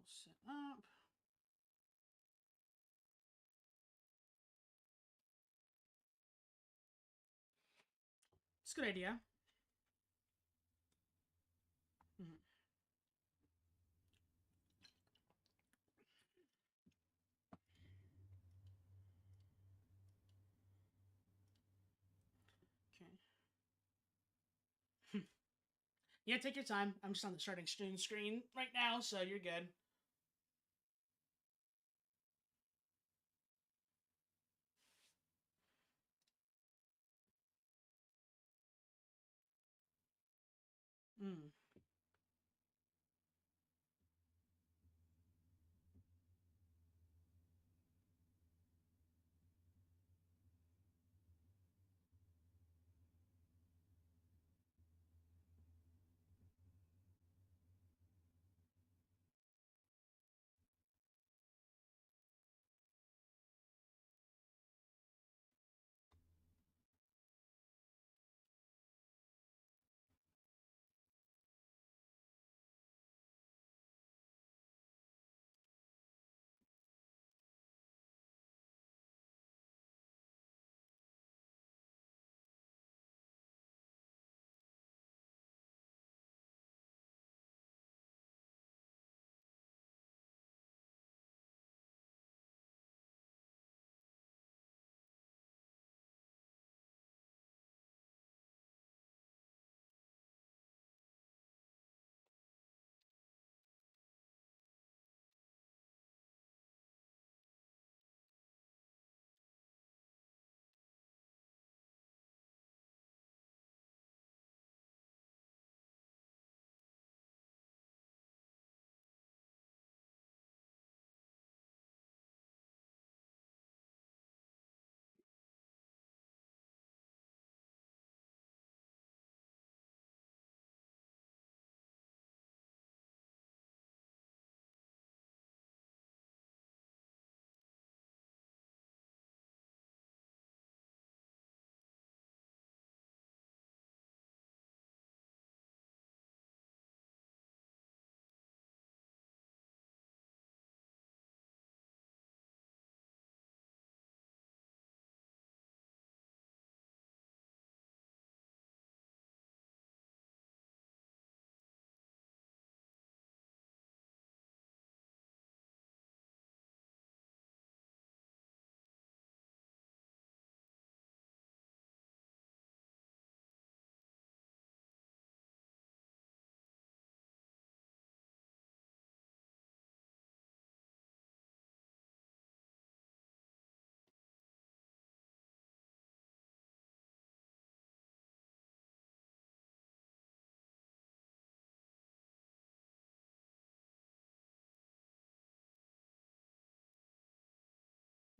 set up. It's a good idea. Mm-hmm. Okay. Yeah, take your time. I'm just on the starting screen right now, so you're good. Mm.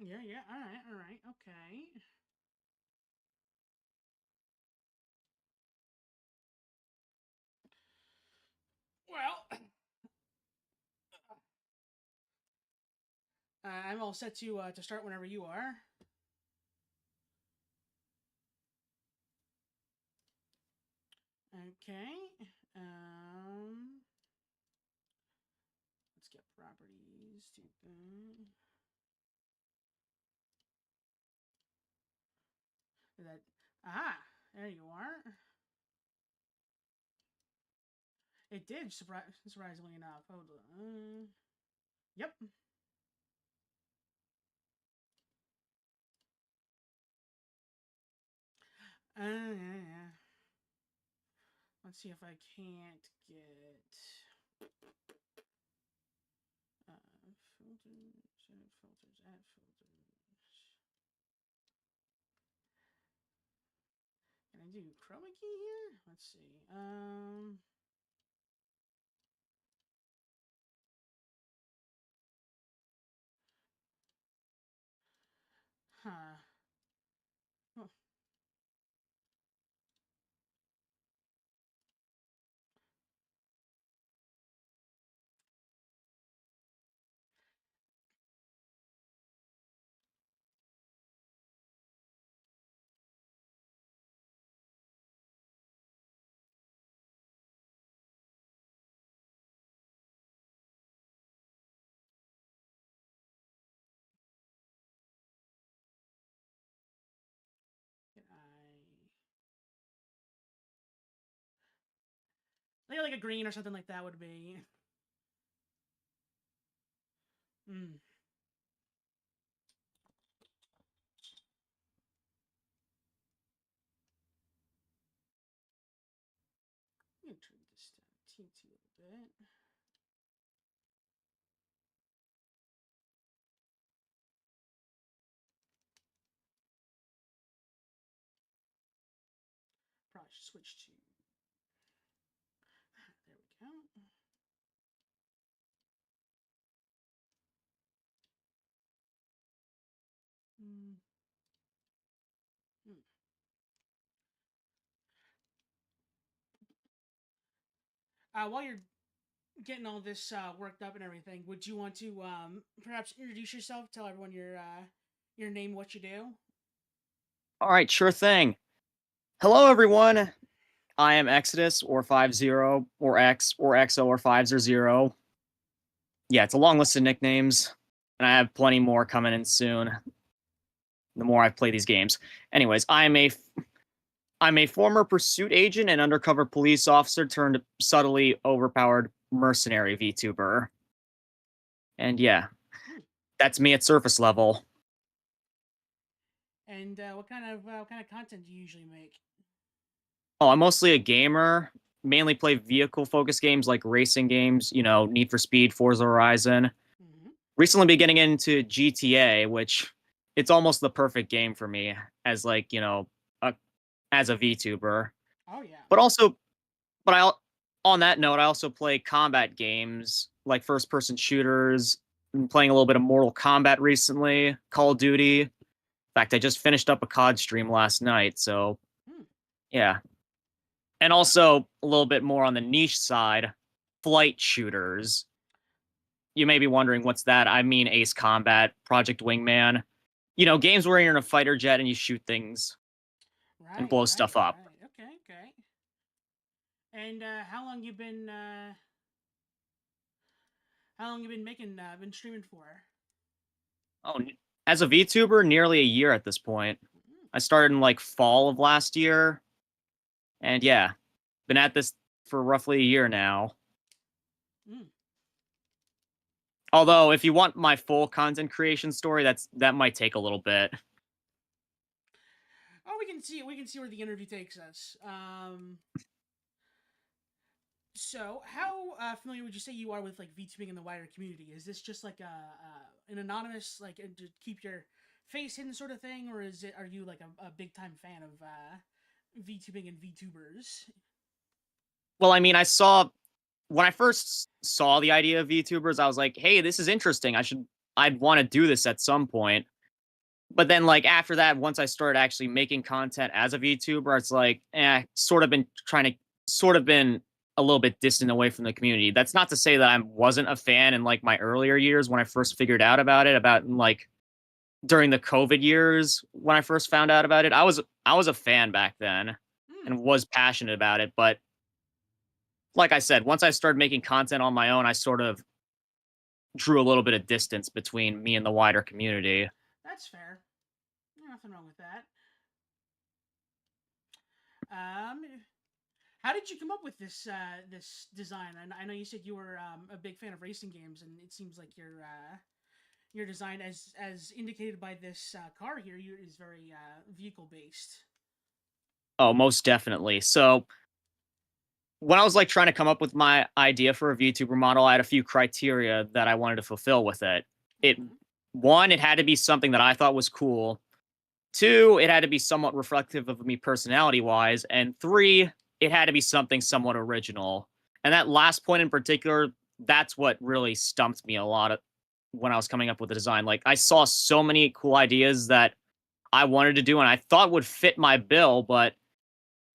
Yeah, yeah. All right, all right. Okay. Well, I'm all set to start whenever you are. Okay. Um, let's get properties to that. Ah, there you are. It did, surprisingly enough. Hold on. Yep. Yeah, yeah. Let's see if I can't get filters, add filters, add filters. Can I do chroma key here? Let's see. Huh. Oh. Like a green or something like that would be. Mm. Let me turn this down teensy a little bit. Probably should switch to. There we go. Mm. Mm. While you're getting all this worked up and everything, would you want to perhaps introduce yourself? Tell everyone your name, what you do. All right, sure thing. Hello, everyone. I am Exodus or 50 or X or XO or 5s or 0. Yeah, it's a long list of nicknames, and I have plenty more coming in soon. The more I play these games. Anyways, I'm a former pursuit agent and undercover police officer turned subtly overpowered mercenary VTuber. And yeah, Hmm. that's me at surface level. And what kind of content do you usually make? Oh, I'm mostly a gamer. Mainly play vehicle focused games like racing games, Need for Speed, Forza Horizon. Mm-hmm. Recently been getting into GTA, which it's almost the perfect game for me as like, a, as a VTuber. Oh yeah. But also, but I on that note, I also play combat games like first person shooters. Been playing a little bit of Mortal Kombat recently, Call of Duty. In fact, I just finished up a COD stream last night, so Hmm. yeah. And also a little bit more on the niche side, flight shooters. You may be wondering what's that? I mean Ace Combat, Project Wingman. Games where you're in a fighter jet and you shoot things and Right, blow right, stuff up. right. Okay, okay. And how long you been making been streaming for? Oh, as a VTuber, nearly a year at this point. Mm-hmm. I started in like fall of last year, and yeah, been at this for roughly a year now. Mm. Although, if you want my full content creation story, that might take a little bit. Oh, we can see where the interview takes us. So, how familiar would you say you are with like VTubing in the wider community? Is this just like an anonymous to keep your face hidden sort of thing, or are you like a big time fan of VTubing and VTubers? Well, I mean, when I first saw the idea of VTubers, I was like, "Hey, this is interesting. I'd want to do this at some point." But then, like after that, once I started actually making content as a VTuber, it's like, sort of been a little bit distant away from the community. That's not to say that I wasn't a fan in like my earlier years when I first figured out about it, about like during the COVID years when I first found out about it. I was a fan back then Hmm, and was passionate about it, but like I said, once I started making content on my own, I sort of drew a little bit of distance between me and the wider community. that's fair. Nothing wrong with that. Um, how did you come up with this design? I know you said you were a big fan of racing games, and it seems like your design, as indicated by this car here, is very vehicle based. Oh, most definitely. So when I was like trying to come up with my idea for a VTuber model, I had a few criteria that I wanted to fulfill with it. It Mm-hmm. One, it had to be something that I thought was cool. Two, it had to be somewhat reflective of me personality wise. And three, it had to be something somewhat original. And that last point in particular, that's what really stumped me a lot when I was coming up with the design. Like I saw so many cool ideas that I wanted to do and I thought would fit my bill, but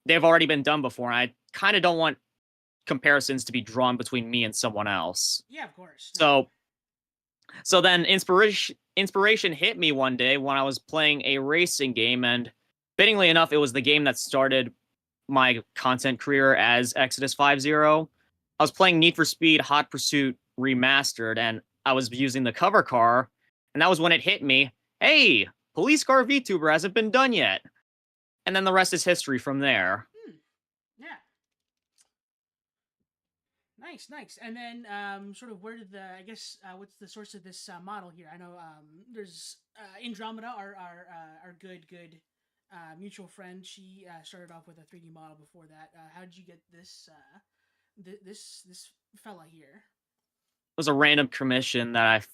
they've already been done before. And I kind of don't want comparisons to be drawn between me and someone else. Yeah, of course. No. So then inspiration hit me one day when I was playing a racing game, and fittingly enough, it was the game that started my content career as Exodus 50. I was playing Need for Speed Hot Pursuit Remastered, and I was using the cover car, and that was when it hit me. Hey, police car VTuber hasn't been done yet. And then the rest is history from there. Hmm. Yeah. Nice, nice. And then, sort of, where did the I guess what's the source of this model here? I know there's Andromeda, our good mutual friend. She started off with a 3D model before that. How did you get this this fella here? It was a random commission that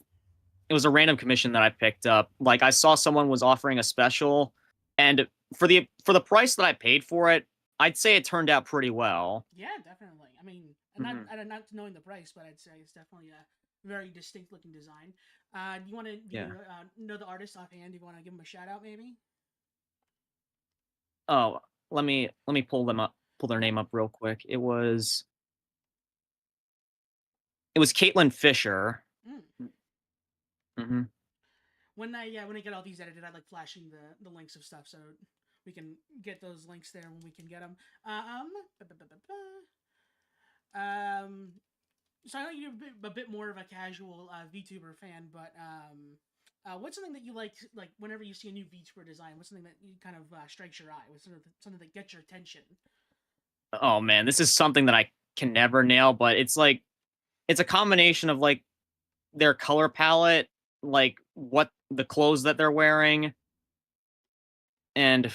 it was a random commission that I picked up. Like I saw someone was offering a special, and for the price that I paid for it, I'd say it turned out pretty well. Yeah, definitely. I mean, Hmm. not knowing the price, but I'd say it's definitely a very distinct looking design. Do you want to do Yeah. you know the artist offhand? Do you want to give him a shout out, maybe? Oh, let me pull their name up real quick. It was Caitlin Fisher. Mm. Hmm. When I get all these edited, I like flashing the links of stuff so we can get those links there when we can get them. Ba- ba- ba- ba- ba. So I know you're a bit more of a casual VTuber fan, but what's something that you like whenever you see a new VTuber design? What's something that you kind of strikes your eye? What's something that gets your attention? Oh man, this is something that I can never nail, but it's like it's a combination of like their color palette, like what the clothes that they're wearing, and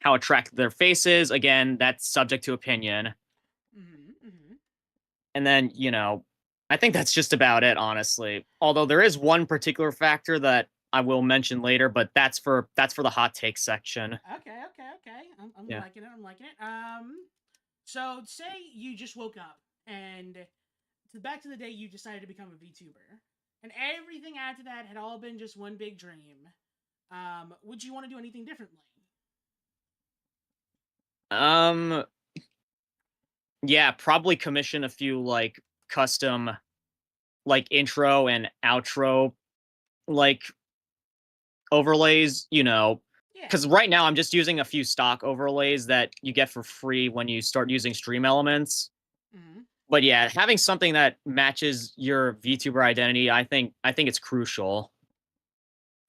how attractive their face is. Again, that's subject to opinion. Mm-hmm. Mm-hmm. And then, I think that's just about it, honestly. Although there is one particular factor that I will mention later, but that's for the hot take section. Okay. Okay. Okay. I'm Yeah. liking it. I'm liking it. So say you just woke up and back to the day you decided to become a VTuber, and everything after that had all been just one big dream. Would you want to do anything differently? Um yeah, probably commission a few like custom like intro and outro like overlays, Yeah. cuz right now I'm just using a few stock overlays that you get for free when you start using Stream Elements. Mm-hmm. But yeah, having something that matches your VTuber identity, I think it's crucial,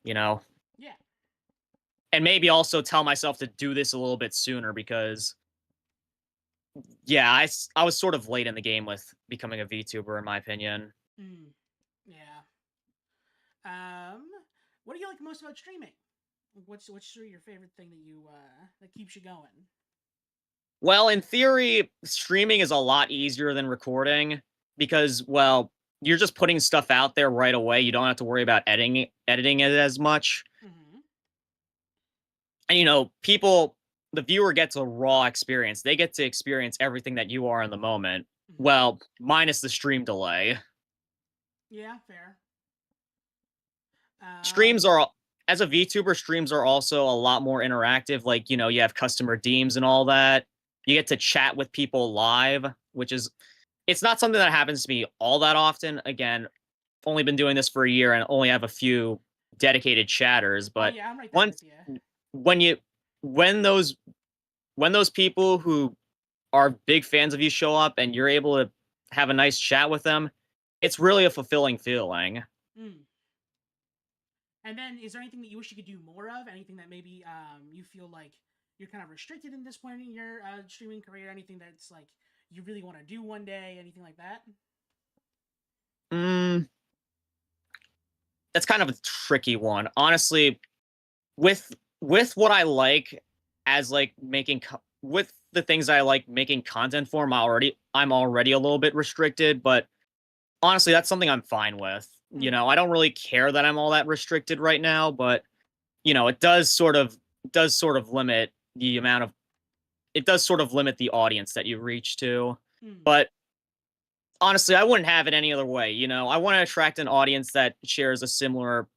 you know. Yeah. And maybe also tell myself to do this a little bit sooner because yeah, I was sort of late in the game with becoming a VTuber in my opinion. Mm. Yeah. Um, what do you like most about streaming? What's sort of your favorite thing that you that keeps you going? Well, in theory, streaming is a lot easier than recording because well, you're just putting stuff out there right away. You don't have to worry about editing it as much. Mm-hmm. And the viewer gets a raw experience. They get to experience everything that you are in the moment. Mm-hmm. Well, minus the stream delay. Yeah. Fair. Streams Um. are as a VTuber, streams are also a lot more interactive. Like, you have custom redeems and all that. You get to chat with people live, which is it's not something that happens to me all that often. Again, only been doing this for a year and only have a few dedicated chatters, Oh but yeah, I'm right there with once you. when you when those people who are big fans of you show up and you're able to have a nice chat with them, it's really a fulfilling feeling. Mm. And then, is there anything that you wish you could do more of? Anything that maybe you feel like you're kind of restricted in this point in your streaming career? Anything that's like you really want to do one day? Anything like that? Mm, that's kind of a tricky one. Honestly, with with what I like as like with the things I like making content for, I'm already a little bit restricted, but honestly, that's something I'm fine with. Mm. I don't really care that I'm all that restricted right now, but it does sort of limit the amount of it does sort of limit the audience that you reach to. Mm. But honestly, I wouldn't have it any other way. I want to attract an audience that shares a similar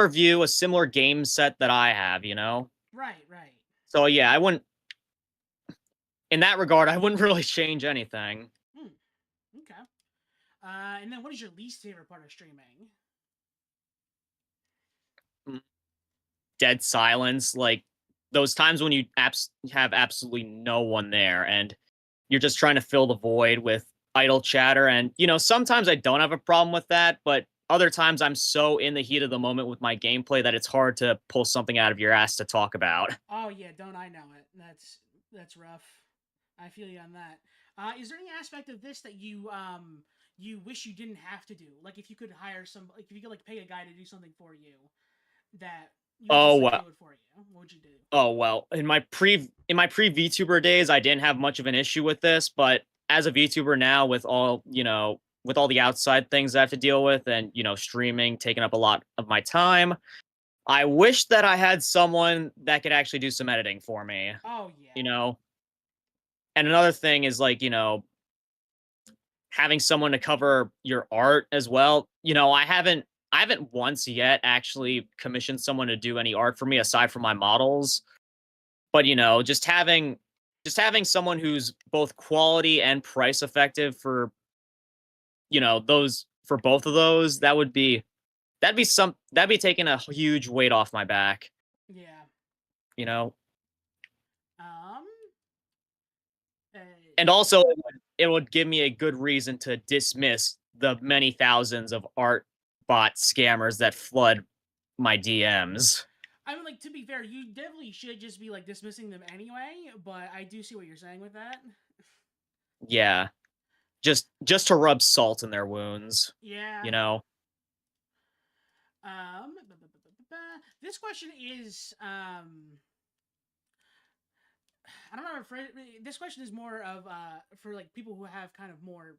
view, a similar game set that I have. Right, right. So yeah, I wouldn't in that regard, I wouldn't really change anything. Mm. Okay. And then, what is your least favorite part of streaming? Mm, Dead silence, like those times when you have absolutely no one there and you're just trying to fill the void with idle chatter. And sometimes I don't have a problem with that, but other times I'm so in the heat of the moment with my gameplay that it's hard to pull something out of your ass to talk about. Oh yeah, don't I know it? That's rough. I feel you on that. Is there any aspect of this that you wish you didn't have to do? Like if you could hire some, like if you could like pay a guy to do something for you, that you would Oh just like well. do it for you. What would you do? Oh well. In my pre VTuber days, I didn't have much of an issue with this, but as a VTuber now, with all the outside things I have to deal with, and streaming taking up a lot of my time, I wish that I had someone that could actually do some editing for me. Oh You yeah, know, and another thing is like having someone to cover your art as well. I haven't once yet actually commissioned someone to do any art for me aside from my models. But just having someone who's both quality and price effective for those for both of those, that'd be taking a huge weight off my back. yeah. You know, Um, uh, and also it would give me a good reason to dismiss the many thousands of art bot scammers that flood my DMs. I mean, like to be fair, you definitely should just be like dismissing them anyway. But I do see what you're saying with that. Yeah, just to rub salt in their wounds. Yeah. You know, This question is I don't know. This question is more of for like people who have kind of more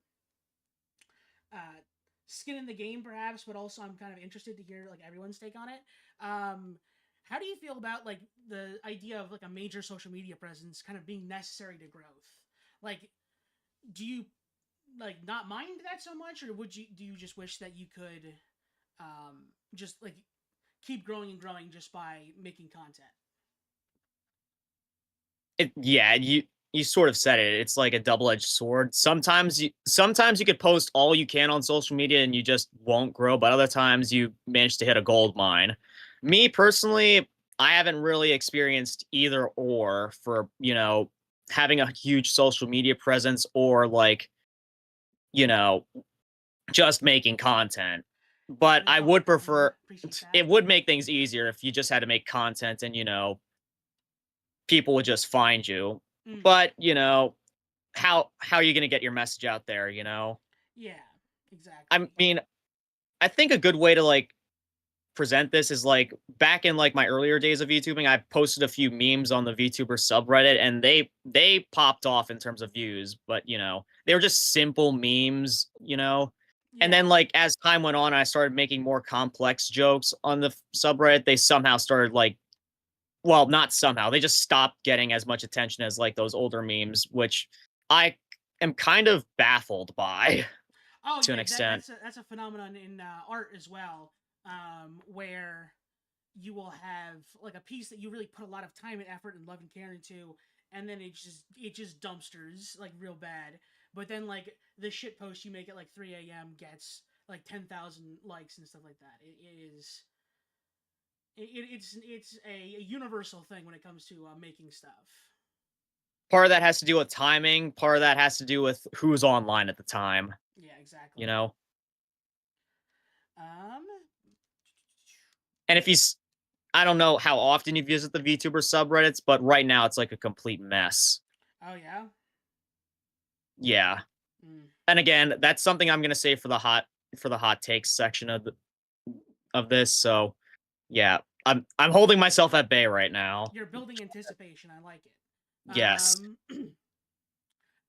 uh, skin in the game, perhaps, but also I'm kind of interested to hear like everyone's take on it. Um, how do you feel about like the idea of like a major social media presence kind of being necessary to growth? Like, do you like not mind that so much, or do you just wish that you could just like keep growing and growing just by making content? yeah, you sort of said it. It's like a double-edged sword. Sometimes you could post all you can on social media and you just won't grow, but other times you manage to hit a gold mine. Me personally, I haven't really experienced either or for, having a huge social media presence or like, you know, just making content. But Definitely I felt would that before. prefer Appreciate that. it would make things easier if you just had to make content and, people would just find you. Mm, But, how are you going to get your message out there, yeah, I exactly. mean, I think a good way to like present this is like back in like my earlier days of YouTubing, I posted a few memes on the VTuber subreddit and they popped off in terms of views, but they were just simple memes. And Yeah. then like as time went on, I started making more complex jokes on the subreddit. They somehow started like, well, not somehow. They just stopped getting as much attention as like those older memes, which I am kind of baffled by Oh to an yeah, extent. that's a phenomenon in art as well, where you will have like a piece that you really put a lot of time and effort and love and care into, and then it just dumpsters like real bad. But then like the shit post you make at like 3 a.m. gets like 10,000 likes and stuff like that. It is it's a universal thing when it comes to making stuff. Part of that has to do with timing, part of that has to do with who's online at the time, Yeah, you exactly. know? Um. And if he's I don't know how often you visit the VTuber subreddits, but right now it's like a complete mess. Oh yeah. Yeah. Mm. And again, that's something I'm gonna say for the hot takes section of this. So yeah, I'm holding myself at bay right now. You're building anticipation. I like it. Yes.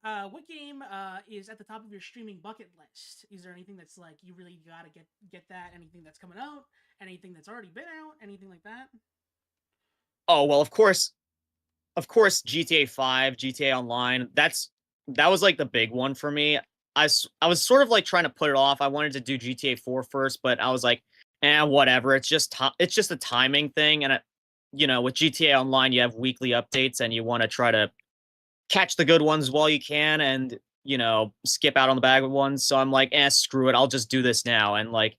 What game is at the top of your streaming bucket list? Is there anything that's like you really gotta get that? Anything that's coming out? Anything that's already been out? Anything like that? Oh well, of course, GTA 5, GTA Online. That was like the big one for me. I was sort of like trying to put it off. I wanted to do GTA 4 first, but I was like, whatever. It's just a timing thing. And with GTA Online, you have weekly updates, and you want to try to catch the good ones while you can, and skip out on the bad ones. So I'm like, screw it. I'll just do this now. And like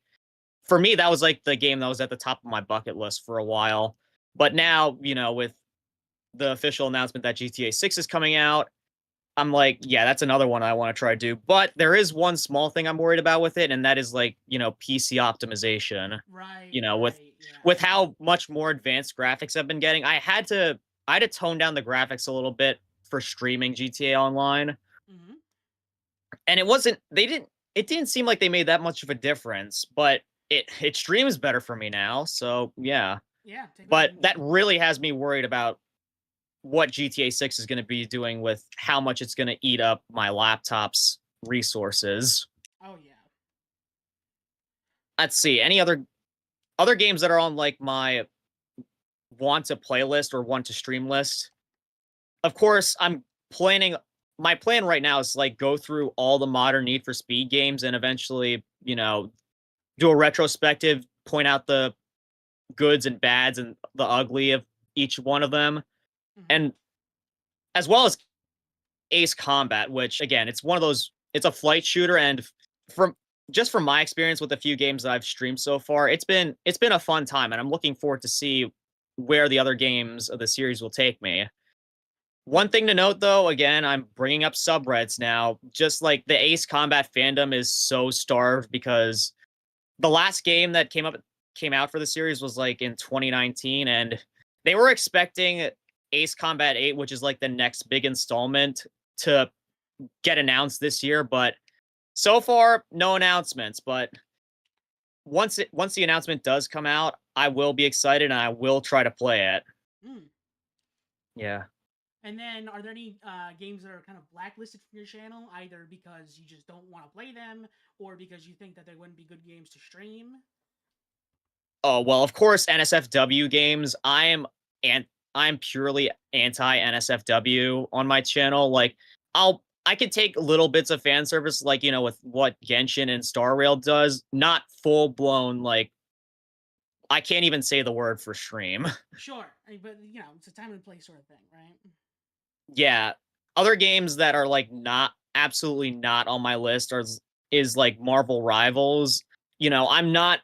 for me, that was like the game that was at the top of my bucket list for a while. But now, with the official announcement that GTA 6 is coming out, I'm like, yeah, that's another one I want to try to do. But there is one small thing I'm worried about with it, and that is like, PC optimization. Right, You know, with right, yeah. with how much more advanced graphics I've been getting, I had to tone down the graphics a little bit for streaming GTA Online. Mm-hmm. and it didn't seem like they made that much of a difference, but it streams better for me now, so yeah. Yeah, take But on. that really has me worried about what GTA 6 is going to be doing with how much it's going to eat up my laptop's resources. Oh yeah. Let's see, any other games that are on like my want to playlist or want to stream list. Of course, I'm planning my plan right now is like go through all the modern Need for Speed games and eventually, do a retrospective, point out the goods and bads and the ugly of each one of them. Hmm. And as well as Ace Combat, which again, it's a flight shooter and from just from my experience with the few games that I've streamed so far, it's been a fun time and I'm looking forward to see where the other games of the series will take me. One thing to note, though, again, I'm bringing up subreddits now. Just like the Ace Combat fandom is so starved because the last game that came out for the series was like in 2019, and they were expecting Ace Combat 8, which is like the next big installment, to get announced this year. But so far, no announcements. But once the announcement does come out, I will be excited and I will try to play it. Mm. Yeah. And then, are there any games that are kind of blacklisted from your channel, either because you just don't want to play them, or because you think that they wouldn't be good games to stream? Oh, well, of course, NSFW games. I'm purely anti NSFW on my channel. Like I can take little bits of fan service, like, with what Genshin and Star Rail does, not full blown, like I can't even say the word for stream. Sure, but it's a time and place sort of thing, right? Yeah. Other games that are like not absolutely not on my list is like Marvel Rivals. I'm not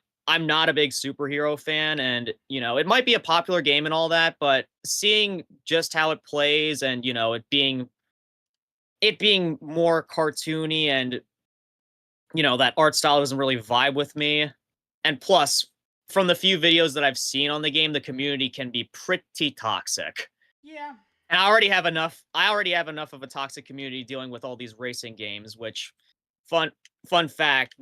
a big superhero fan and it might be a popular game and all that, but seeing just how it plays and it being more cartoony and that art style doesn't really vibe with me. And plus, from the few videos that I've seen on the game, the community can be pretty toxic. Yeah. And I already have enough of a toxic community dealing with all these racing games, which fun fun fact,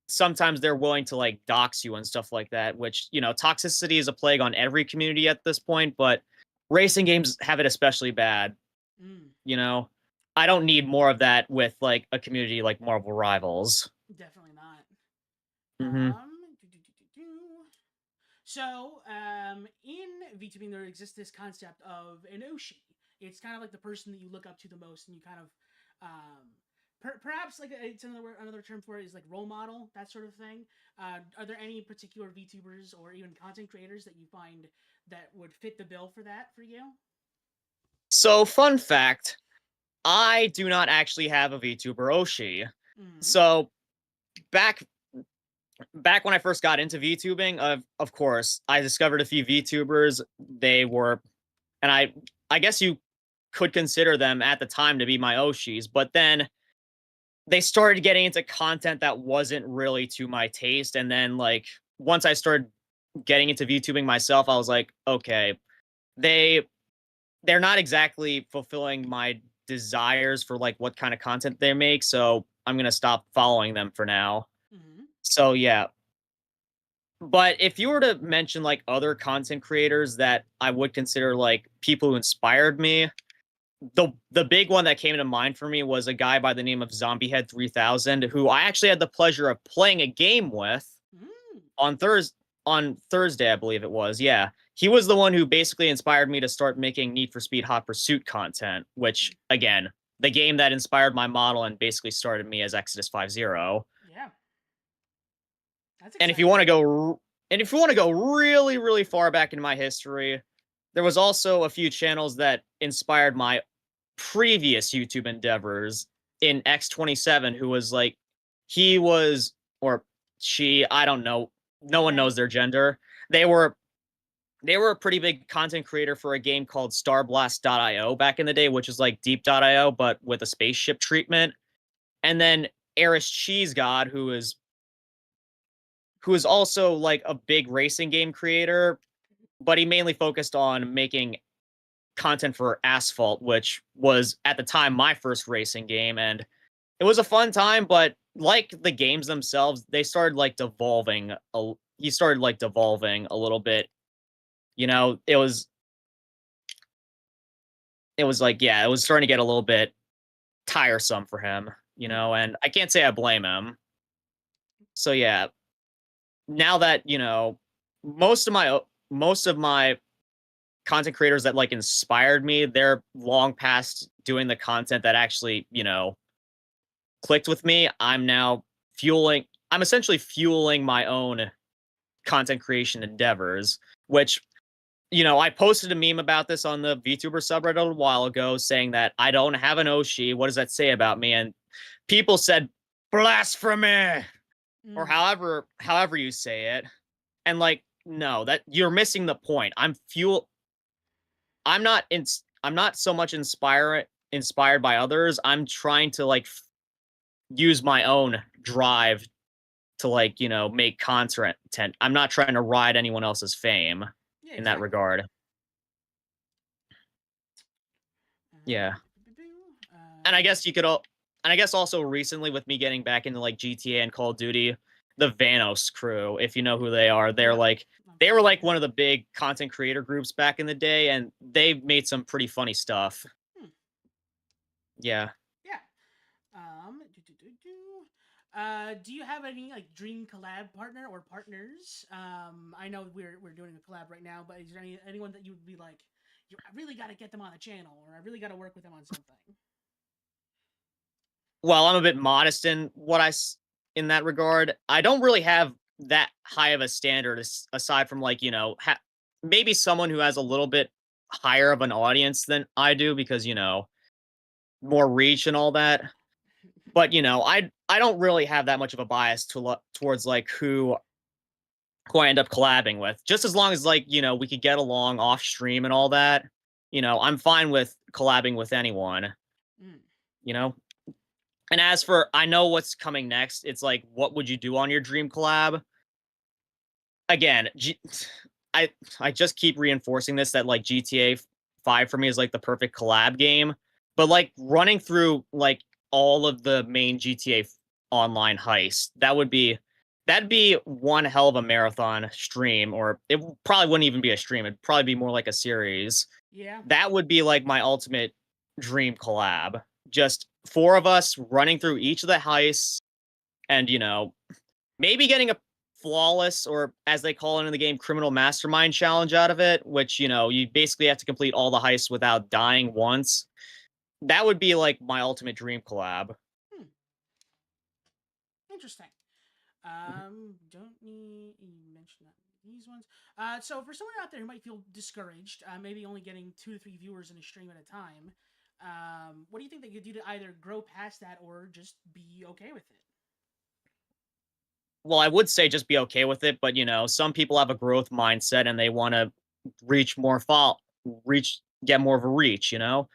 sometimes they're willing to like dox you and stuff like that, which, toxicity is a plague on every community at this point, but racing games have it especially bad, Mm, you know. I don't need more of that with like a community like Marvel Rivals. definitely not. Mhm. Do, do, do, do, do. So, in VTubing, there exists this concept of an Oshi. It's kind of like the person that you look up to the most, and you kind of, perhaps like it's another term for it is like role model, that sort of thing. Are there any particular VTubers or even content creators that you find that would fit the bill for that for you? So, fun fact, I do not actually have a VTuber Oshi. Mm-hmm. So, back back when I first got into VTubing, of course, I discovered a few VTubers. They were, and I guess you could consider them at the time to be my Oshis, but then they started getting into content that wasn't really to my taste. And then, like, once I started getting into VTubing myself, I was like, okay, they they're not exactly fulfilling my desires for like what kind of content they make, so I'm gonna stop following them for now. Mm-hmm. So yeah, but if you were to mention like other content creators that I would consider like people who inspired me, the big one that came to mind for me was a guy by the name of Zombiehead 3000, who I actually had the pleasure of playing a game with Mm. on Thursday, I believe it was. Yeah. He was the one who basically inspired me to start making Need for Speed Hot Pursuit content, which again, the game that inspired my model and basically started me as Exodus 50. Yeah, that's And if you want to exciting. go and if you want to go really, really far back in my history, there was also a few channels that inspired my previous YouTube endeavors in X27, who was like, he was, or she, I don't know. No one knows They. their gender. They were they were a pretty big content creator for a game called Starblast.io back in the day, which is like Deep.io, but with a spaceship treatment. And then Eris Cheese God, who is also like a big racing game creator, but he mainly focused on making content for Asphalt, which was at the time my first racing game, and it was a fun time, but like the games themselves, they started like devolving. He started like devolving a little bit. You know, it was like, yeah, it was starting to get a little bit tiresome for him. You Hmm. know, and I can't say I blame him. So yeah, now that most of my content creators that like inspired me, they're long past doing the content that actually clicked with me. I'm essentially fueling my own content creation endeavors, which, I posted a meme about this on the VTuber subreddit a while ago saying that I don't have an Oshi. What does that say about me? And people said blasphemy or Mm. however you say it. And like, no, that you're missing the point. I'm not so much inspired by others. I'm trying to like use my own drive to like, make content. I'm not trying to ride anyone else's fame Yeah, in that exactly. regard. Yeah. And I Uh, guess you could all and I guess also recently with me getting back into like GTA and Call of Duty, the Vanos crew, if you know who they are, yep, I'm they were like familiar. one of the big content creator groups back in the day, and they've made some pretty funny stuff. Hmm. Yeah. Yeah. Do you have any like dream collab partner or partners? I know we're doing a collab right now, but is there anyone that you would be like, I really got to get them on the channel, or I really got to work with them on something? Well, I'm a bit modest in in that regard. I don't really have that high of a standard aside from like, maybe someone who has a little bit higher of an audience than I do because, more reach and all that. But, I don't really have that much of a bias towards like who I end up collabing with. Just as long as like, we could get along off stream and all that, I'm fine with collabing with anyone, Mm. you know? And as for I know what's coming next, it's like, what would you do on your dream collab? Again, I I just keep reinforcing this that like GTA 5 for me is like the perfect collab game. But like running through like all of the main GTA online heists, that'd be one hell of a marathon stream, or it probably wouldn't even be a stream. It'd probably be more like a series. Yeah. That would be like my ultimate dream collab. Just four of us running through each of the heists and, maybe getting a flawless, or as they call it in the game, criminal mastermind challenge out of it, which, you basically have to complete all the heists without dying once. That would be like my ultimate dream collab. Hmm. Interesting. Don't need you mentioned that these ones. So for someone out there who might feel discouraged, maybe only getting 2 to 3 viewers in a stream at a time, what do you think they could do to either grow past that or just be okay with it? Well, I would say just be okay with it, but some people have a growth mindset and they want to reach more fall reach get more of a reach. Yep.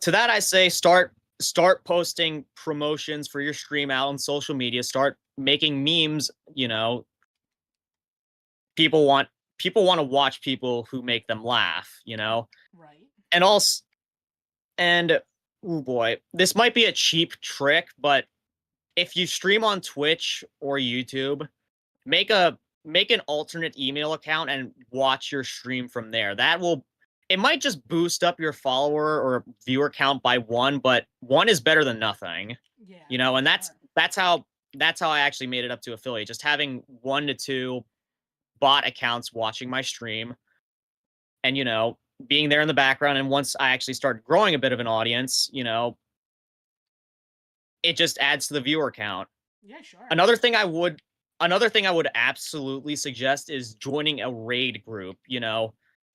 To that I say start posting promotions for your stream out on social media, start making memes. People want people want to watch people who make them laugh. Right. And also and oh boy, this might be a cheap trick, but if you stream on Twitch or YouTube, make a make an alternate email account and watch your stream from there. It might just boost up your follower or viewer count by one, but one is better than nothing. Yeah. And For sure. that's how I actually made it up to affiliate. Just having 1 to 2 bot accounts watching my stream and being there in the background, and once I actually start growing a bit of an audience, it just adds to the viewer count. Yeah. Sure. Another thing I would Another thing I would absolutely suggest is joining a raid group.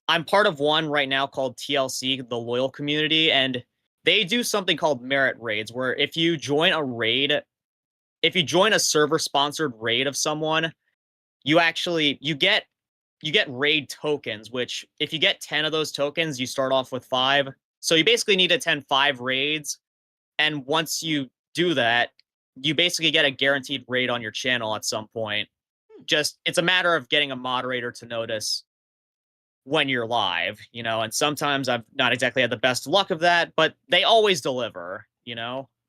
I'm part of one right now called TLC, the Loyal Community, and they do something called merit raids, where if you join a server sponsored raid of someone, you get raid tokens, which if you get 10 of those tokens, you start off with 5. So you basically need to attend 5 raids, and once you do that, you basically get a guaranteed raid on your channel at some point. Hmm. Just it's a matter of getting a moderator to notice when you're live. And sometimes I've not exactly had the best luck of that, but they always deliver.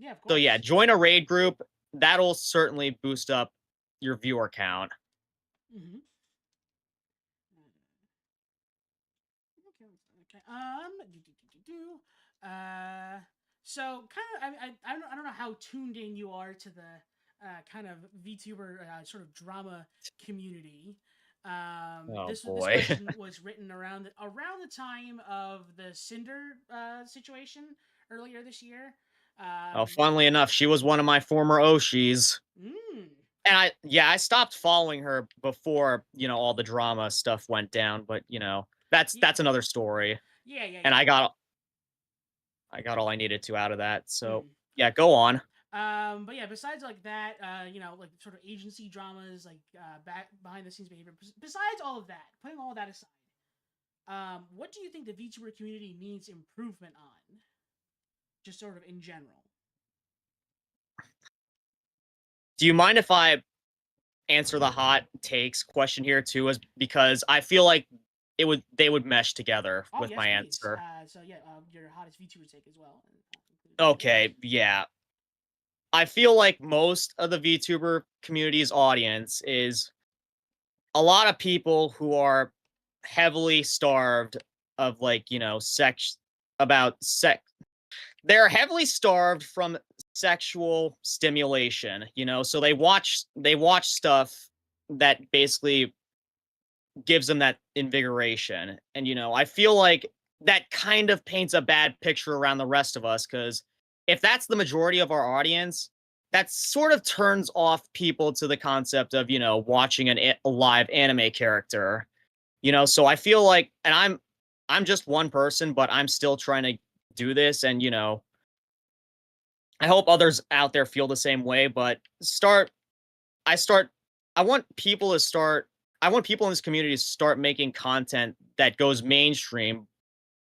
Yeah, of So yeah, course. join a raid group. That'll certainly boost up your viewer count. Mm-hmm. Okay. Okay. So kind of, I don't know how tuned in you are to the kind of VTuber sort of drama community. Oh This boy. question was written around the time of the Cinder situation earlier this year. Oh, funnily enough, she was one of my former Oshis. Mm, And I stopped following her before, all the drama stuff went down, but that's yeah, that's another story. yeah, yeah, And yeah. I got all I needed to out of that. So, Mm. yeah, go on. But yeah, besides like that, like sort of agency dramas, like back behind the scenes behavior. Besides all of that, putting all of that aside, what do you think the VTuber community needs improvement on? Just sort of in general. Do you mind if I answer the hot takes question here too, is because I feel like they would mesh together Oh with yes, my please. answer. So yeah, your hottest VTuber take as well, including yours. Okay, yeah. I feel like most of the VTuber community's audience is a lot of people who are heavily starved of sex about sex. They're heavily starved from sexual stimulation, so they watch stuff that basically gives them that invigoration. And I feel like that kind of paints a bad picture around the rest of us, cuz if that's the majority of our audience, that sort of turns off people to the concept of, watching a live anime character. So I feel like, and I'm just one person, but I'm still trying to do this. And I hope others out there feel the same way, but I start I want people to start I want people in this community to start making content that goes mainstream,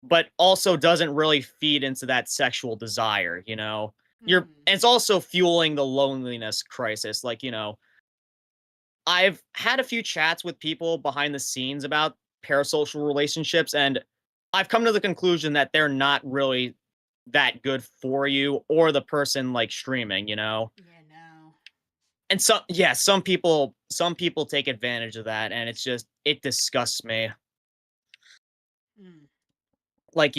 but also doesn't really feed into that sexual desire, you know? Mm, It's also fueling the loneliness crisis. Like, I've had a few chats with people behind the scenes about parasocial relationships, and I've come to the conclusion that they're not really that good for you or the person like streaming. yeah, no. And some people take advantage of that, and it disgusts me. Mm, Like,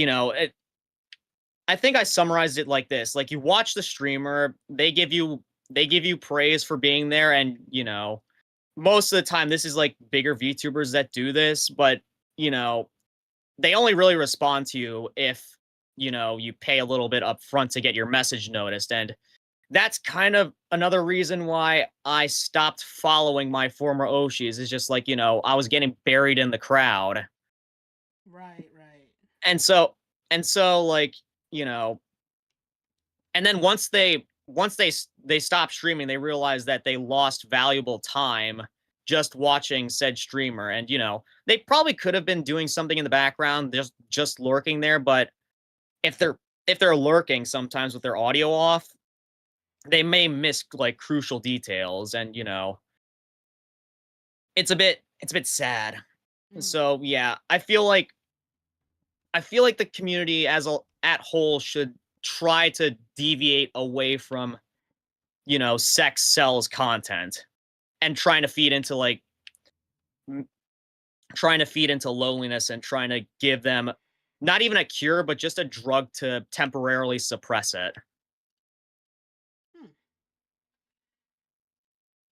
I think I summarized it like this. Like, you watch the streamer, they give you praise for being there, and most of the time this is like bigger VTubers that do this, but you know, they only really respond to you if you pay a little bit up front to get your message noticed. And that's kind of another reason why I stopped following my former Oshis, is just like, I was getting buried in the crowd. right, right. And so like, you know, and then once they stop streaming, they realize that they lost valuable time just watching said streamer. And they probably could have been doing something in the background, just lurking there, but if they're lurking sometimes with their audio off, they may miss like crucial details. And it's a bit sad. Mm, So yeah, I feel like the community at whole should try to deviate away from sex sells content, and m- trying to feed into loneliness, and trying to give them not even a cure, but just a drug to temporarily suppress it. hmm.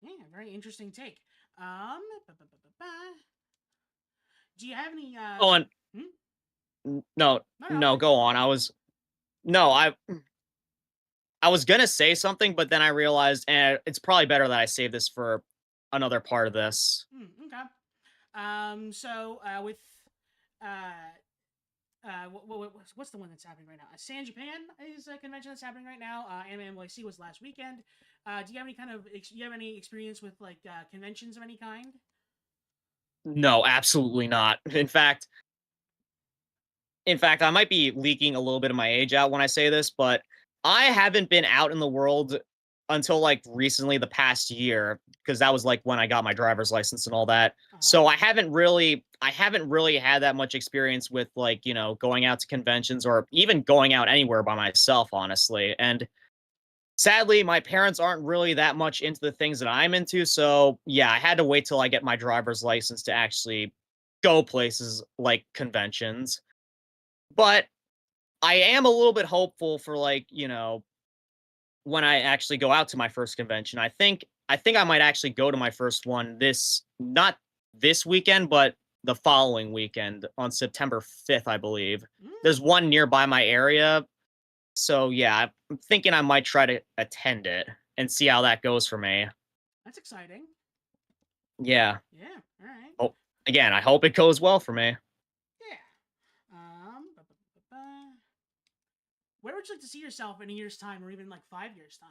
Yeah, very interesting take. Ba, ba, ba, ba, ba. Do you have any? Oh, and Hmm? no, No, no. no, go on. No, I was gonna say something, but then I realized, and it's probably better that I save this for another part of this. Okay. So with uh what's the one that's happening right now? San Japan is a convention that's happening right now. Anime NYC was last weekend. Do you have any do you have any experience with like conventions of any kind? No, absolutely not. In fact, I might be leaking a little bit of my age out when I say this, but I haven't been out in the world until like recently, the past year, because that was like when I got my driver's license and all that. So I haven't really had that much experience with like, going out to conventions or even going out anywhere by myself, honestly. And sadly, my parents aren't really that much into the things that I'm into. So yeah, I had to wait till I get my driver's license to actually go places like conventions. But I am a little bit hopeful for like, when I actually go out to my first convention. I think I might actually go to my first one this not this weekend, but the following weekend on September 5th, I believe. There's Mm, one nearby my area. So yeah, I'm thinking I might try to attend it and see how that goes for me. that's exciting. Yeah. Yeah. All right. Oh, again, I hope it goes well for me. Yeah. Where would you like to see yourself in a year's time, or even like 5 years time?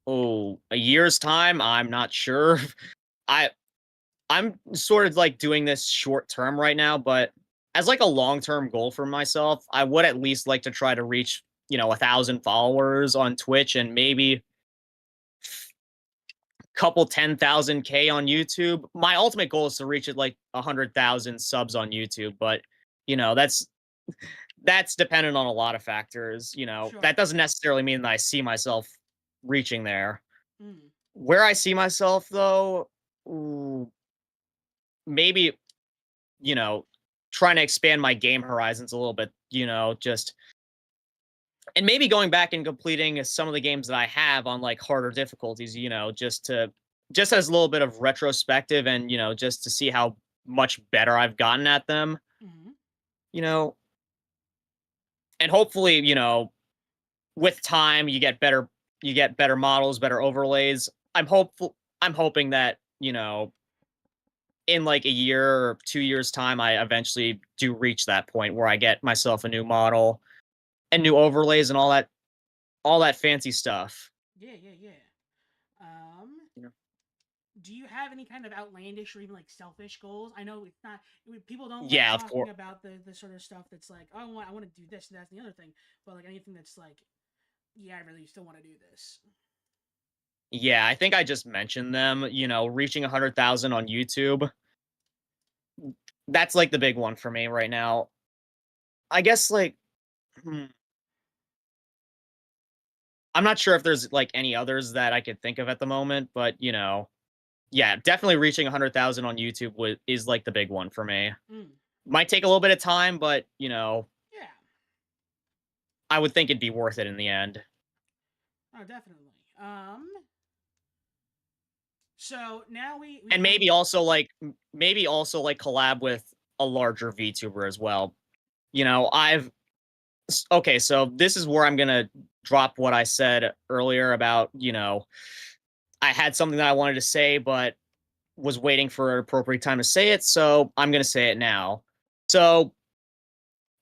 Oh, a year's time, I'm not sure. I I'm sort of like doing this short term right now, but as like a long term goal for myself, I would at least like to try to reach 1,000 followers on Twitch and maybe couple 10,000 K on YouTube. My ultimate goal is to reach it like 100,000 subs on YouTube, but that's dependent on a lot of factors. That Sure. doesn't necessarily mean that I see myself reaching there. Mm. Where I see myself though, ooh, maybe you know, trying to expand my game horizons a little bit, just and maybe going back and completing some of the games that I have on like harder difficulties, just as a little bit of retrospective and, just to see how much better I've gotten at them, Mm-hmm. you know, and hopefully, with time you get better models, better overlays. I'm hoping that, in like a year or 2 years time I eventually do reach that point where I get myself a new model and new overlays and all that fancy stuff. Yeah. Yeah. Yeah. Um. You know? Do you have any kind of outlandish or even like selfish goals? I know it's not people don't like Yeah, of talking course. about the sort of stuff that's like, oh, I want to do this and that's the other thing, but like anything that's like, yeah, I really still want to do this. Yeah, I think I just mentioned them. Reaching 100,000 on YouTube. That's like the big one for me right now. I guess like hmm, I'm not sure if there's like any others that I could think of at the moment, but yeah, definitely reaching 100,000 on YouTube is like the big one for me. Mm. Might take a little bit of time, but Yeah. I would think it'd be worth it in the end. Oh, definitely. So now we And come. maybe also like collab with a larger VTuber as well. I've okay, so this is where I'm gonna drop what I said earlier about, I had something that I wanted to say, but was waiting for an appropriate time to say it, so I'm gonna say it now. So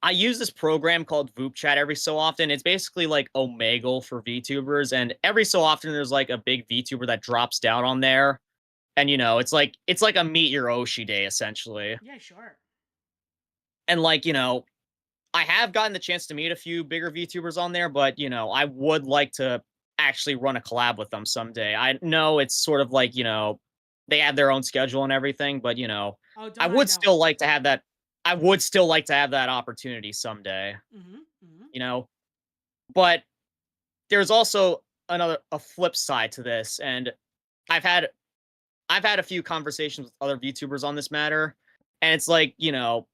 I use this program called VoopChat Chat every so often. It's basically like Omegle for VTubers, and every so often there's like a big VTuber that drops down on there. And it's like a meet your Oshi day essentially. Yeah, sure. And like, I have gotten the chance to meet a few bigger VTubers on there, but I would like to actually run a collab with them someday. I know it's sort of like, they have their own schedule and everything, but Oh, I don't I would know still it? like to have that I would still like to have that opportunity someday, Mm-hmm. Mm-hmm. you know? But there's also a flip side to this, and I've had I've had a few conversations with other VTubers on this matter, and it's like, all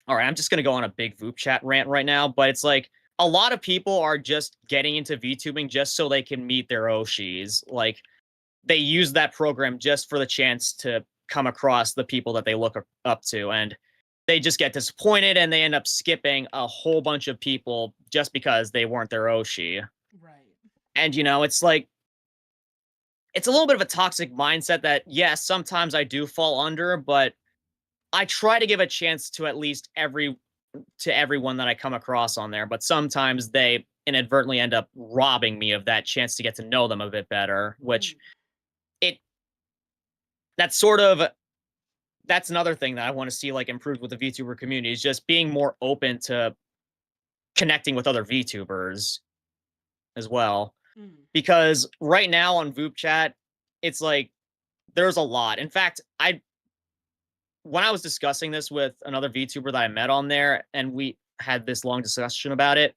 right, I'm just gonna go on a big Voop chat rant right now, but it's like a lot of people are just getting into VTubing just so they can meet their Oshis. Like they use that program just for the chance to come across the people that they look up to, and they just get disappointed and they end up skipping a whole bunch of people just because they weren't their Oshi. Right. And it's like it's a little bit of a toxic mindset that yes, sometimes I do fall under, but I try to give a chance to at least everyone that I come across on there, but sometimes they inadvertently end up robbing me of that chance to get to know them a bit better, which Mm. it that's sort of that's another thing that I want to see like improved with the VTuber community is just being more open to connecting with other VTubers as well. Mm. Because right now on Voop Chat, it's like there's a lot. In fact, I when I was discussing this with another VTuber that I met on there and we had this long discussion about it,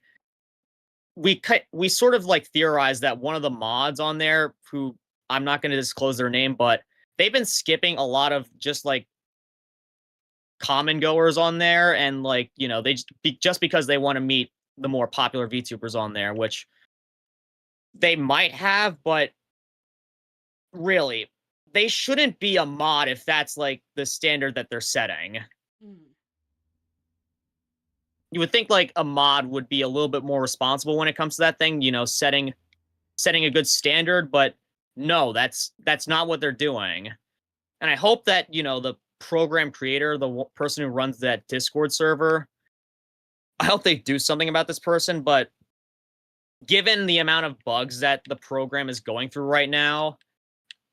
we sort of like theorized that one of the mods on there, who I'm not going to disclose their name, but they've been skipping a lot of just like common goers on there, and like they just because they want to meet the more popular VTubers on there, which they might have, but really they shouldn't be a mod if that's like the standard that they're setting. Mm. You would think like a mod would be a little bit more responsible when it comes to that thing, setting a good standard, but no, that's not what they're doing. And I hope that, the program creator, the person who runs that Discord server, I hope they do something about this person, but given the amount of bugs that the program is going through right now,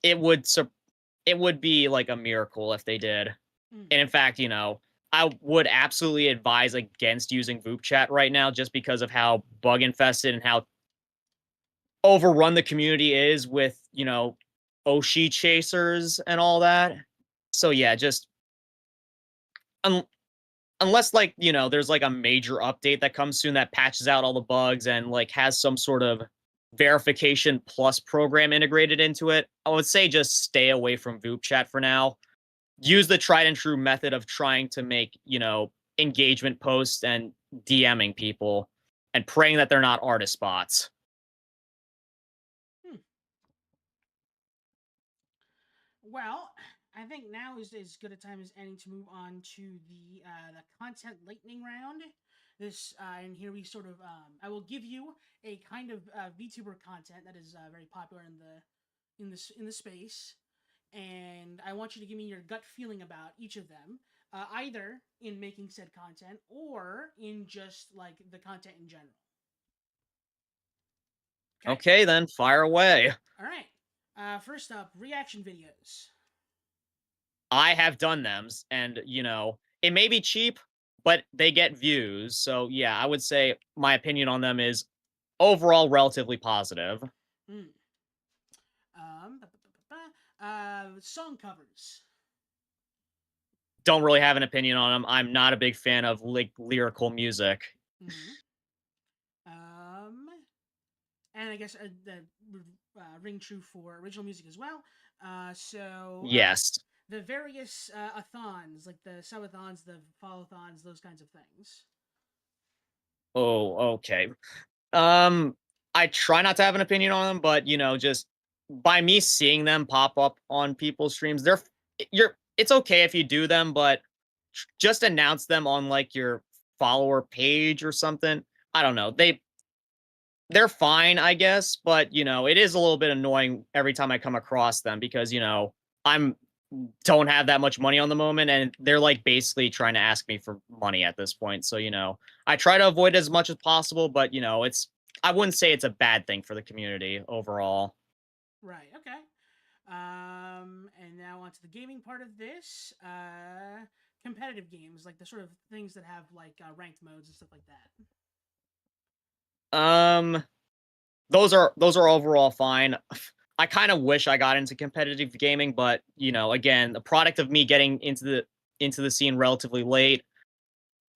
it would be like a miracle if they did. Mm. And in fact, I would absolutely advise against using Voop Chat right now just because of how bug infested and how overrun the community is with, Oshi chasers and all that. So yeah, just unless like, there's like a major update that comes soon that patches out all the bugs and like has some sort of verification plus program integrated into it, I would say just stay away from Voop Chat for now. Use the tried and true method of trying to make, engagement posts and DMing people and praying that they're not artist bots. Hmm. Well, I think now is as good a time as any to move on to the content lightning round. This and here we sort of I will give you a kind of VTuber content that is very popular in the space, and I want you to give me your gut feeling about each of them, either in making said content or in just like the content in general. Okay. Okay, then fire away. All right. First up, reaction videos. I have done them, and it may be cheap, but they get views. So yeah, I would say my opinion on them is overall relatively positive. Mm. Song covers. Don't really have an opinion on them. I'm not a big fan of like lyrical music. Mm-hmm. Um, and I guess that would ring true for original music as well. Yes. The various athons, like the subathons, the follow-thons, those kinds of things. Oh, okay. I try not to have an opinion on them, but just by me seeing them pop up on people's streams, it's okay if you do them, but just announce them on like your follower page or something. I don't know. They're fine, I guess, but it is a little bit annoying every time I come across them because I'm don't have that much money on the moment, and they're like basically trying to ask me for money at this point. So I try to avoid it as much as possible, but I wouldn't say it's a bad thing for the community overall. Right. Okay. And now onto the gaming part of this. Competitive games, like the sort of things that have like ranked modes and stuff like that. Those are overall fine. I kind of wish I got into competitive gaming, but again, the product of me getting into the scene relatively late,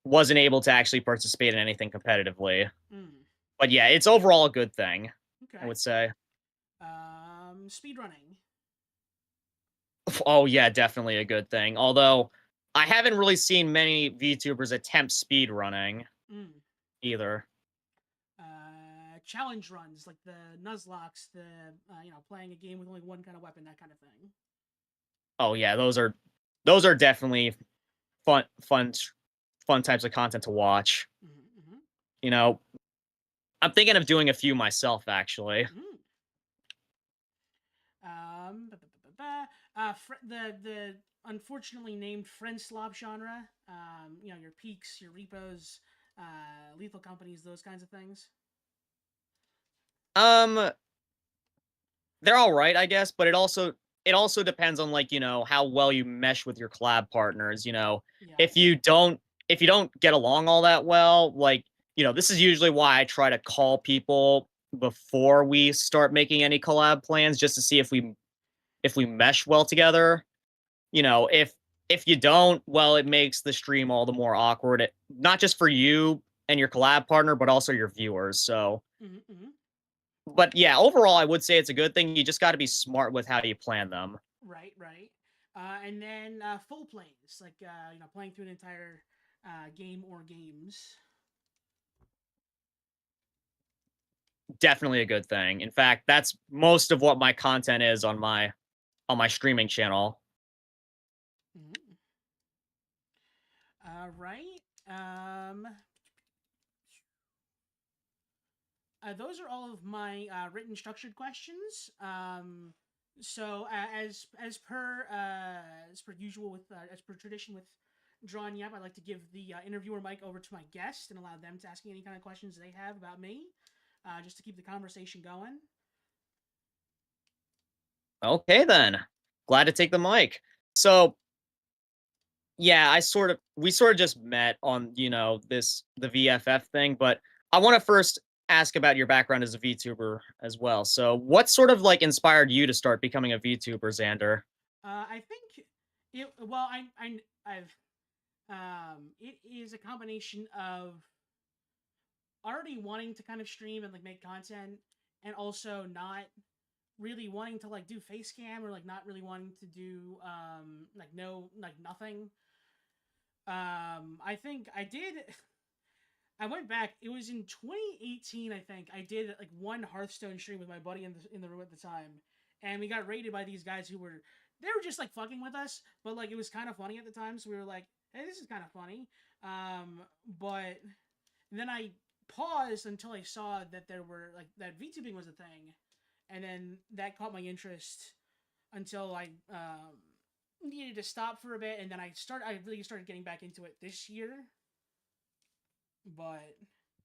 wasn't able to actually participate in anything competitively. Mm. But yeah, it's overall a good thing, Okay. I would say. Speedrunning. Oh yeah, definitely a good thing. Although I haven't really seen many VTubers attempt speedrunning Mm. either. Challenge runs, like the Nuzlocke, the playing a game with only one kind of weapon, that kind of thing. Oh yeah, those are definitely fun types of content to watch. Mm-hmm. You know, I'm thinking of doing a few myself actually. Mm. The unfortunately named friend slob genre. Your peaks, your repos, lethal companies, those kinds of things. Um, they're all right, I guess, but it also depends on like, how well you mesh with your collab partners, Yeah. If you don't get along all that well, like, this is usually why I try to call people before we start making any collab plans just to see if we mesh well together. If you don't, well, it makes the stream all the more awkward, not just for you and your collab partner, but also your viewers. So, Mm-hmm. but yeah, overall, I would say it's a good thing. You just got to be smart with how you plan them. Right, right. And then full plays, like playing through an entire game or games. Definitely a good thing. In fact, that's most of what my content is on my streaming channel. Mm-hmm. Right. Um, those are all of my written structured questions. As per usual with as per tradition with Drawn Yap, I'd like to give the interviewer mic over to my guest and allow them to ask me any kind of questions they have about me, just to keep the conversation going. Okay, then. Glad to take the mic. So, yeah, we sort of just met on, the VFF thing, but I want to first ask about your background as a VTuber as well. So, what sort of like inspired you to start becoming a VTuber, Xander? I think it. Well, I've it is a combination of already wanting to kind of stream and like make content, and also not really wanting to like do face cam, or like not really wanting to do like no like nothing. I think I did. I went back. It was in 2018, I think. I did like one Hearthstone stream with my buddy in the room at the time, and we got raided by these guys who were they were just like fucking with us, but like it was kind of funny at the time. So we were like, "Hey, this is kind of funny." But then I paused until I saw that there were like that VTubing was a thing, and then that caught my interest until I needed to stop for a bit, and then I really started getting back into it this year. But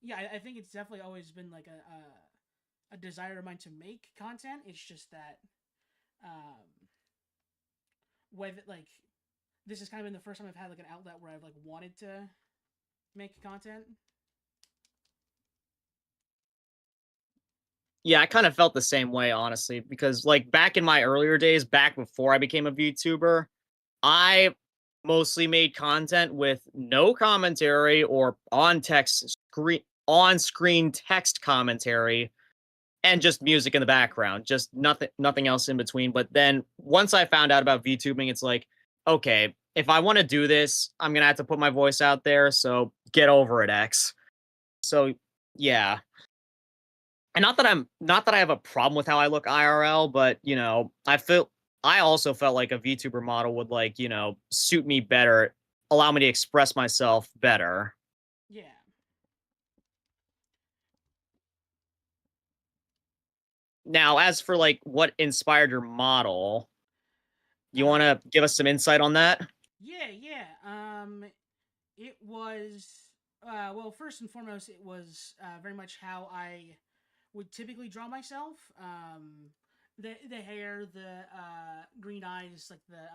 yeah, I think it's definitely always been like a desire of mine to make content. It's just that with like this has kind of been the first time I've had like an outlet where I've like wanted to make content. Yeah, I kind of felt the same way, honestly, because like back in my earlier days, back before I became a VTuber, I mostly made content with no commentary or on screen text commentary and just music in the background, just nothing else in between. But then once I found out about VTubing, it's like, okay, if I want to do this, I'm gonna have to put my voice out there. So get over it, X. So yeah. And not that I have a problem with how I look IRL, but I also felt like a VTuber model would like, suit me better, allow me to express myself better. Yeah. Now, as for like what inspired your model, you want Uh, to give us some insight on that? yeah, yeah. It was well, first and foremost, it was very much how I would typically draw myself. The hair, the green eyes, like the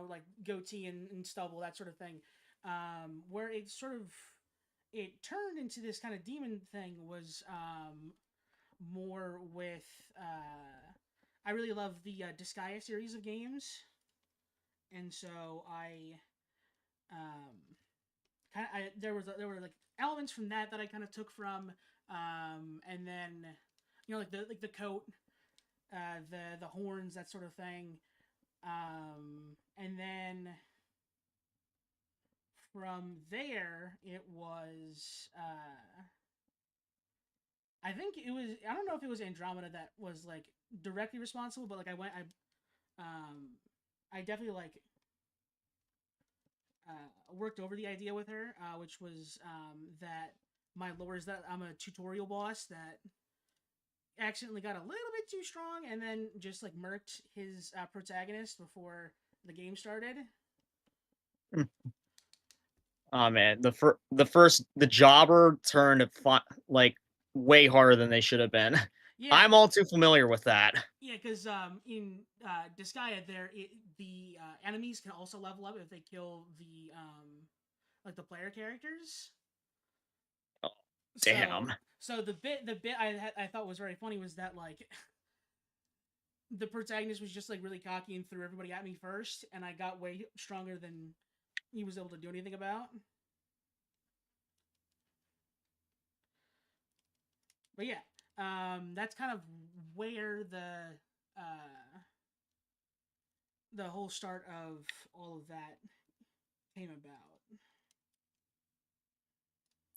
like goatee and stubble, that sort of thing. Where it sort of it turned into this kind of demon thing was more with I really love the Disgaea series of games, and so um, there were like elements from that I kind of took from, and then like the coat, the horns, that sort of thing, and then from there it was I think it was I don't know if it was Andromeda that was like directly responsible, but like I definitely like worked over the idea with her, which was that my lore is that I'm a tutorial boss that accidentally got a little bit too strong and then just like murked his protagonist before the game started. Oh man, the jobber turned like way harder than they should have been. Yeah, I'm all too familiar with that. yeah, because in Disgaea, the enemies can also level up if they kill the like the player characters. Oh, So damn. the bit I thought was very funny was that like the protagonist was just like really cocky and threw everybody at me first, and I got way stronger than he was able to do anything about. But yeah, that's kind of where the whole start of all of that came about.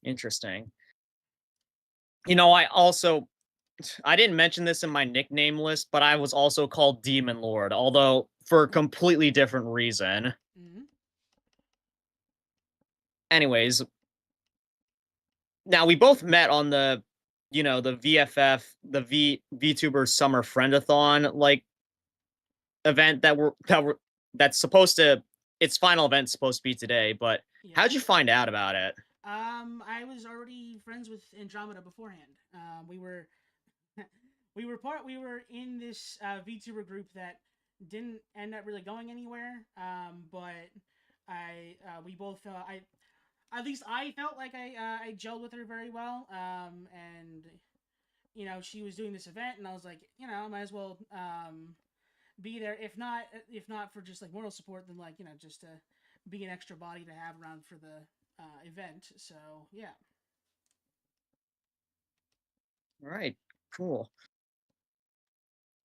Interesting. I didn't mention this in my nickname list, but I was also called Demon Lord, although for a completely different reason. Mm-hmm. Anyways, now we both met on the VFF, the VTuber Summer Friendathon like event that's supposed to its final event's supposed to be today, but Yeah. how'd you find out about it? I was already friends with Andromeda beforehand. We were in this VTuber group that didn't end up really going anywhere. But we both I at least I felt like I gelled with her very well. And she was doing this event, and I was like, I might as well be there. If not for just like moral support, then like just to be an extra body to have around for the event. So yeah. All right, cool.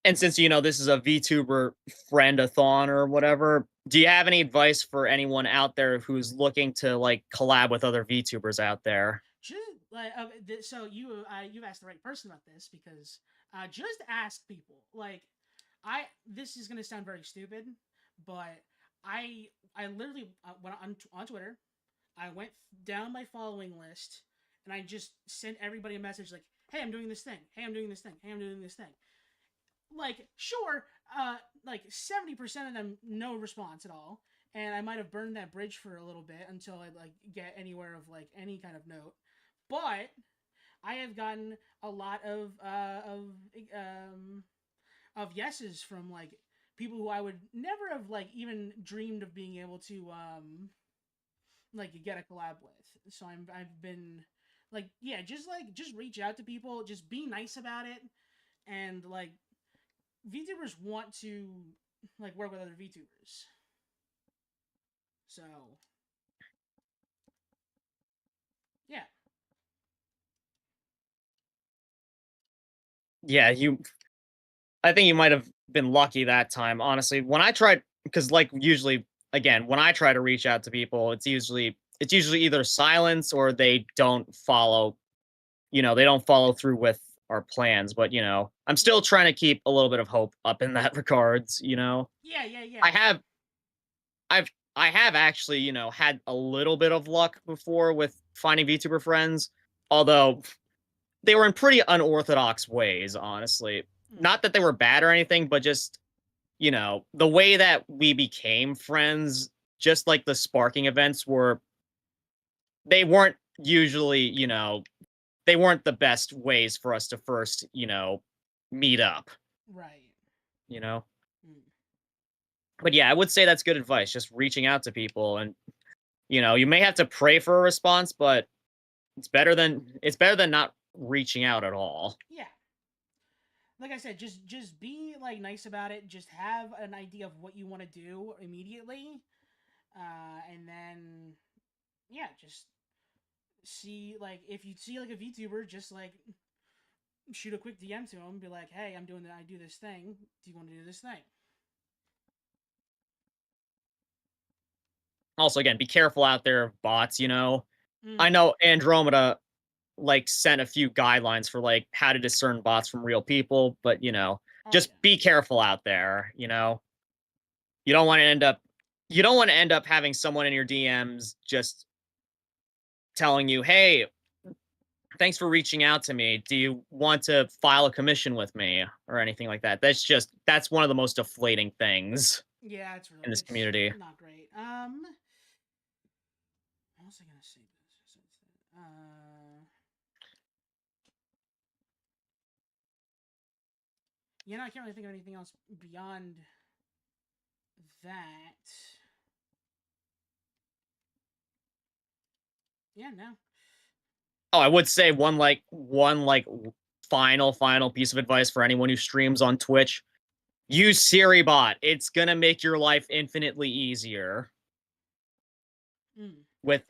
And since this is a VTuber friendathon or whatever, do you have any advice for anyone out there who's looking to like collab with other VTubers out there? Just like so you've asked the right person about this because just ask people. Like I this is gonna sound very stupid, but I literally went on Twitter. I went down my following list and I just sent everybody a message like, "Hey, I'm doing this thing. Hey, I'm doing this thing. Hey, I'm doing this thing." Like sure, like 70% of them no response at all, and I might have burned that bridge for a little bit until I like get anywhere of like any kind of note. But I have gotten a lot of yeses from like people who I would never have like even dreamed of being able to like get a collab with. So I've been like yeah, just reach out to people, just be nice about it, and like VTubers want to like work with other VTubers. So yeah. Yeah, I think you might have been lucky that time, honestly. When I tried, because like usually, again, when I try to reach out to people, it's usually either silence or they don't follow through with our plans. But I'm Yeah. still trying to keep a little bit of hope up in that regards. Yeah, yeah, yeah. I have I have actually, had a little bit of luck before with finding VTuber friends, although they were in pretty unorthodox ways, honestly. Mm. Not that they were bad or anything, but just, the way that we became friends, just like the sparking events they weren't usually, they weren't the best ways for us to first, meet up, Right. you know? Mm. But yeah, I would say that's good advice, just reaching out to people and, you may have to pray for a response, but it's better than not reaching out at all. Yeah. Like I said, just be like nice about it. Just have an idea of what you want to do immediately, and then yeah, just see like if you see like a VTuber, just like shoot a quick DM to him, be like, "Hey, I do this thing. Do you want to do this thing?" Also, again, be careful out there of bots. I Mm. know Andromeda like sent a few guidelines for like how to discern bots from real people, but Oh just yeah. be careful out there. You don't want to end up you don't want to end up having someone in your DMs just telling you, "Hey, thanks for reaching out to me. Do you want to file a commission with me?" or anything like that. That's one of the most deflating things Yeah, in this it's community. not great. What was I gonna say? Yeah, no, I can't really think of anything else beyond that. Yeah, no. Oh, I would say one final piece of advice for anyone who streams on Twitch. Use SiriBot. It's gonna make your life infinitely easier Mm. with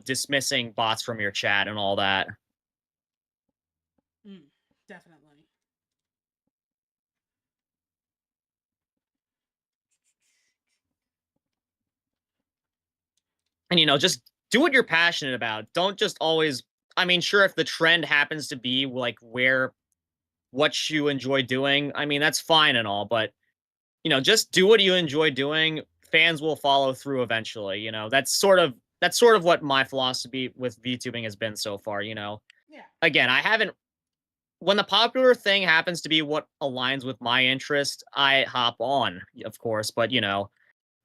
dismissing bots from your chat and all that. Mm. Definitely. And just do what you're passionate about. Don't just always. I mean, sure, if the trend happens to be like where what you enjoy doing, I mean, that's fine and all, but just do what you enjoy doing. Fans will follow through eventually. That's sort of what my philosophy with VTubing has been so far. Yeah. Again, I haven't. When the popular thing happens to be what aligns with my interest, I hop on, of course. But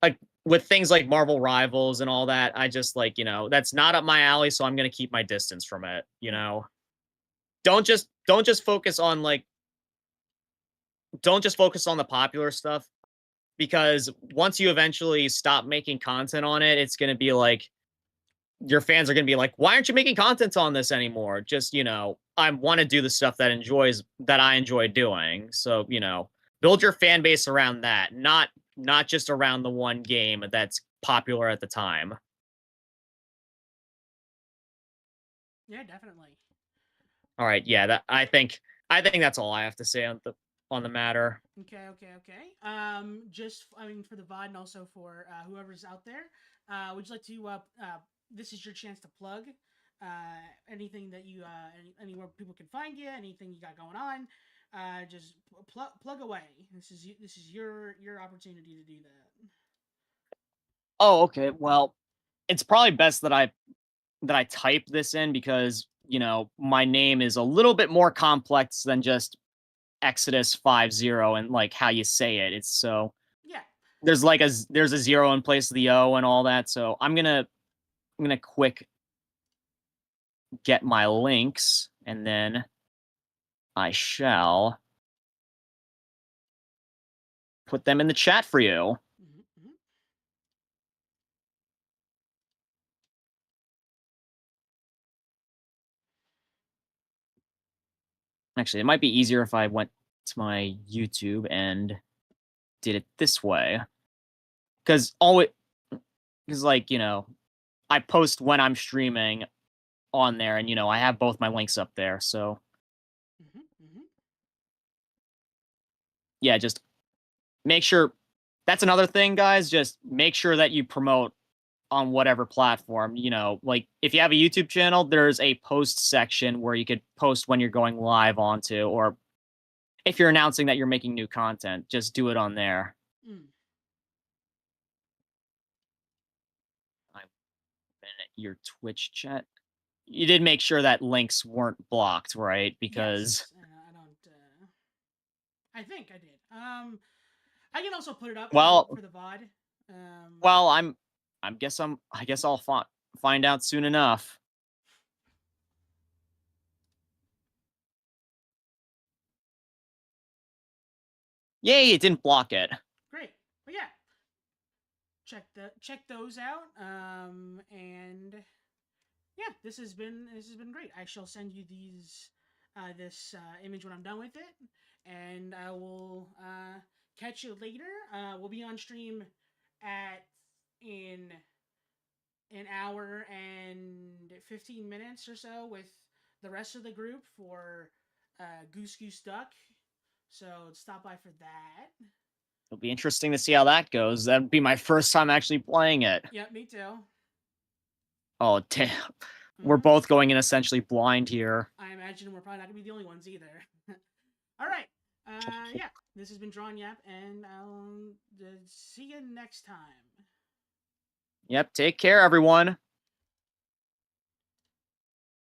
like with things like Marvel Rivals and all that, I just like that's not up my alley, so I'm gonna keep my distance from it. Mm. Don't just focus on like don't just focus on the popular stuff because once you eventually stop making content on it, it's gonna be like your fans are gonna be like, why aren't you making content on this anymore? Just I want to do the stuff that I enjoy doing. So build your fan base around that, not just around the one game that's popular at the time. Yeah, definitely. All right, yeah, that I think that's all I have to say on the matter. Okay. Just I mean for the VOD and also for whoever's out there, would you like to? This is your chance to plug anything that you anywhere people can find you, anything you got going on. Just plug away. This is your opportunity to do that. Oh, okay. Well, it's probably best that I type this in because my name is a little bit more complex than just Exodus 50 and like how you say it. It's so Yeah. there's a zero in place of the O and all that. So I'm gonna quick get my links and then I shall put them in the chat for you. Mm-hmm. Actually, it might be easier if I went to my YouTube and did it this way. Because like, I post when I'm streaming on there and I have both my links up there. So Mm-hmm. yeah, just make sure that's another thing, guys. Just make sure that you promote on whatever platform. Like if you have a YouTube channel, there's a post section where you could post when you're going live onto, or if you're announcing that you're making new content, just do it on there. Mm. I'm in your Twitch chat. You did make sure that links weren't blocked, right? Because Yes. I don't. I think I did. I can also put it up well, for the VOD. well, I guess I'll find out soon enough. Yay, it didn't block it. Great. But yeah, check those out. And yeah, this has been great. I shall send you this image when I'm done with it, and I will catch you later. We'll be on stream at in an hour and 15 minutes or so with the rest of the group for Goose Goose Duck. So stop by for that. It'll be interesting to see how that goes. That'd be my first time actually playing it. Yep, me too. Oh, damn. We're Mm-hmm. both going in essentially blind here. I imagine we're probably not gonna be the only ones either. All right. Yeah, this has been Drawn Yap, and I'll see you next time. Yep, take care, everyone.